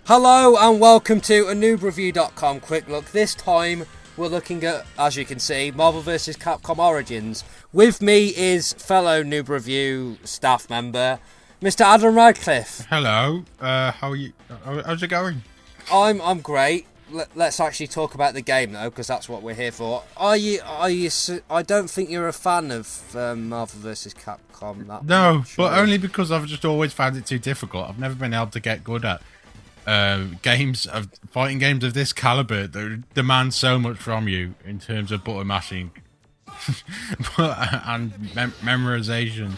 Hello and welcome to a noobreview.com quick look. This time we're looking at, as you can see, Marvel vs. Capcom Origins. With me is fellow Noob Review staff member, Mr. Adam Radcliffe. Hello, how are you? How's it going? I'm great. Let's actually talk about the game though, because that's what we're here for. Are you? I don't think you're a fan of Marvel vs. Capcom. No, but only because I've just always found it too difficult. I've never been able to get good at fighting games of this caliber that demand so much from you in terms of button mashing and memorization.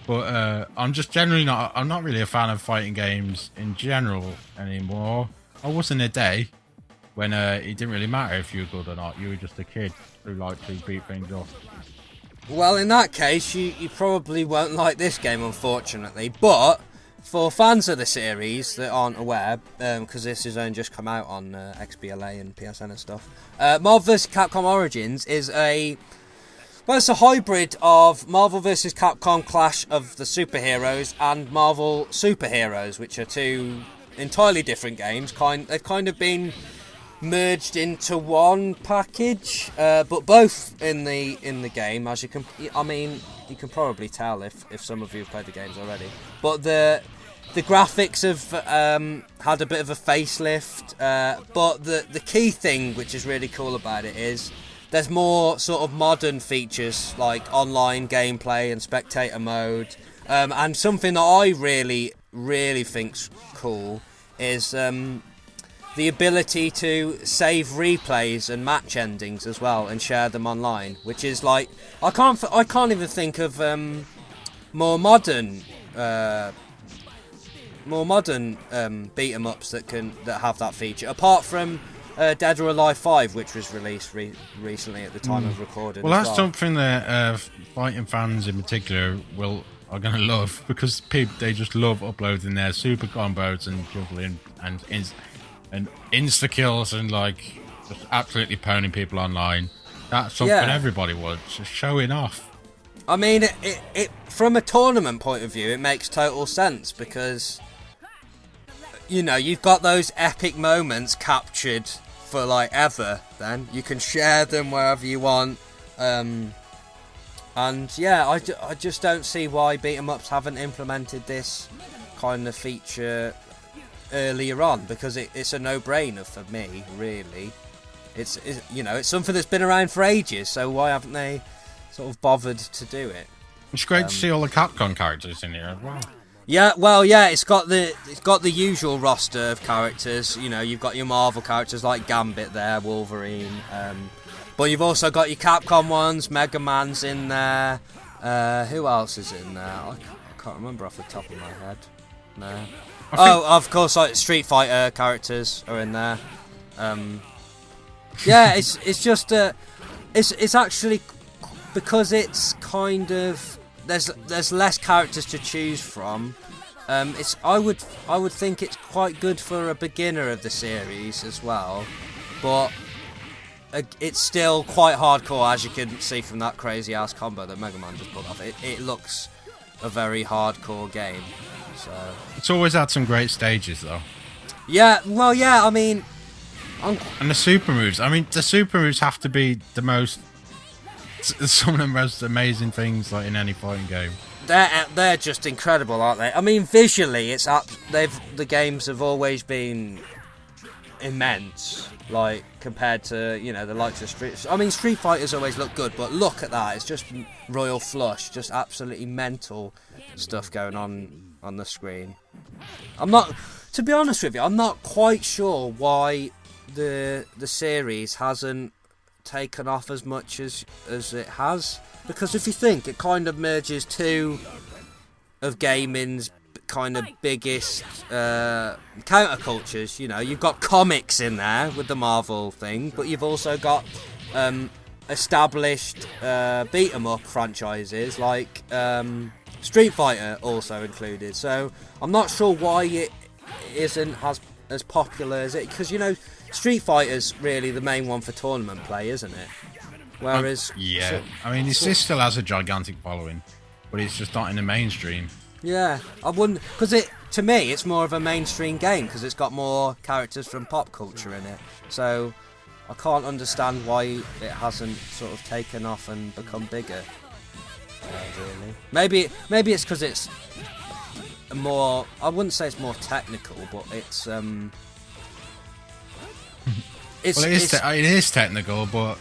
But I'm just generally not. I'm not really a fan of fighting games in general anymore. I was in a day when it didn't really matter if you were good or not. You were just a kid who liked to beat things up. Well, in that case, you probably won't like this game, unfortunately. But for fans of the series that aren't aware, because this has only just come out on XBLA and PSN and stuff, Marvel vs. Capcom Origins is it's a hybrid of Marvel vs. Capcom Clash of the Superheroes and Marvel Superheroes, which are two entirely different games. They've kind of been merged into one package, but both in the game, as you can. I mean, you can probably tell if some of you have played the games already. But the graphics have had a bit of a facelift. But the key thing, which is really cool about it, is there's more sort of modern features like online gameplay and spectator mode. And something that I really think's cool is the ability to save replays and match endings as well and share them online, which is like I can't even think of more modern beat 'em ups that have that feature, apart from Dead or Alive 5, which was released recently at the time of recording. Well, that's something that fighting fans in particular are going to love, because they just love uploading their super combos and juggling and insta kills and like just absolutely poning people online. That's something everybody wants, just showing off. I mean, it from a tournament point of view, it makes total sense, because you know you've got those epic moments captured for like ever. Then you can share them wherever you want. And yeah, I just don't see why beat 'em ups haven't implemented this kind of feature earlier on, because it's a no-brainer for me, really. It's something that's been around for ages, so why haven't they sort of bothered to do it? It's great to see all the Capcom characters in here as well. Yeah, well, yeah, it's got the usual roster of characters. You know, you've got your Marvel characters like Gambit there, Wolverine, but you've also got your Capcom ones. Mega Man's in there. Who else is in there? I can't remember off the top of my head. No. Of course, like Street Fighter characters are in there. Yeah, it's just it's actually, because it's kind of there's less characters to choose from. I would think it's quite good for a beginner of the series as well, but it's still quite hardcore, as you can see from that crazy ass combo that Mega Man just pulled off. It looks a very hardcore game. So it's always had some great stages, though. Yeah, well, yeah. I mean, and the super moves. I mean, the super moves have to be some of the most amazing things like in any fighting game. They're just incredible, aren't they? I mean, visually, the games have always been immense, like compared to the likes of Street Fighters always look good, but look at that, it's just royal flush, just absolutely mental stuff going on the screen. To be honest with you, I'm not quite sure why the series hasn't taken off as much as it has, because if you think, it kind of merges two of gaming's kind of biggest countercultures. You've got comics in there with the Marvel thing, but you've also got established beat 'em up franchises like Street Fighter also included. So I'm not sure why it isn't as popular as it, because Street Fighter's really the main one for tournament play, isn't it? Whereas I mean, it still has a gigantic following, but it's just not in the mainstream. Yeah, I wouldn't, because to me, it's more of a mainstream game because it's got more characters from pop culture in it. So I can't understand why it hasn't sort of taken off and become bigger. Really. Maybe it's because it's more. I wouldn't say it's more technical, but it's well, it is technical, but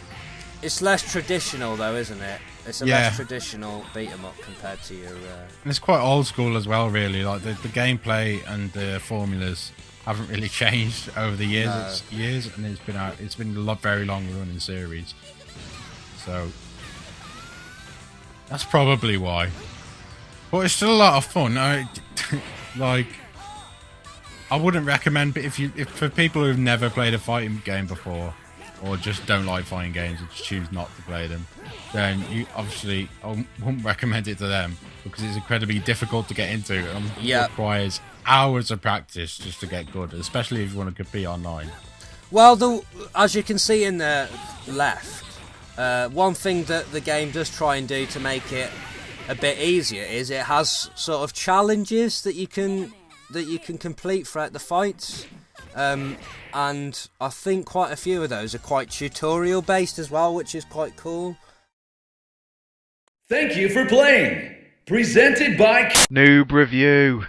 it's less traditional, though, isn't it? It's a less traditional beat 'em up compared to your. And it's quite old school as well, really. Like the gameplay and the formulas haven't really changed over the years. No. It's years, and it's been a very long running series. So that's probably why. But it's still a lot of fun. Like, I wouldn't recommend, but if for people who've never played a fighting game before, or just don't like fighting games and just choose not to play them, then I wouldn't recommend it to them because it's incredibly difficult to get into and requires hours of practice just to get good, especially if you want to compete online. Well, as you can see in the left, one thing that the game does try and do to make it a bit easier is it has sort of challenges that you can complete throughout the fights. And I think quite a few of those are quite tutorial based as well, which is quite cool. Thank you for playing. Presented by Noob Review.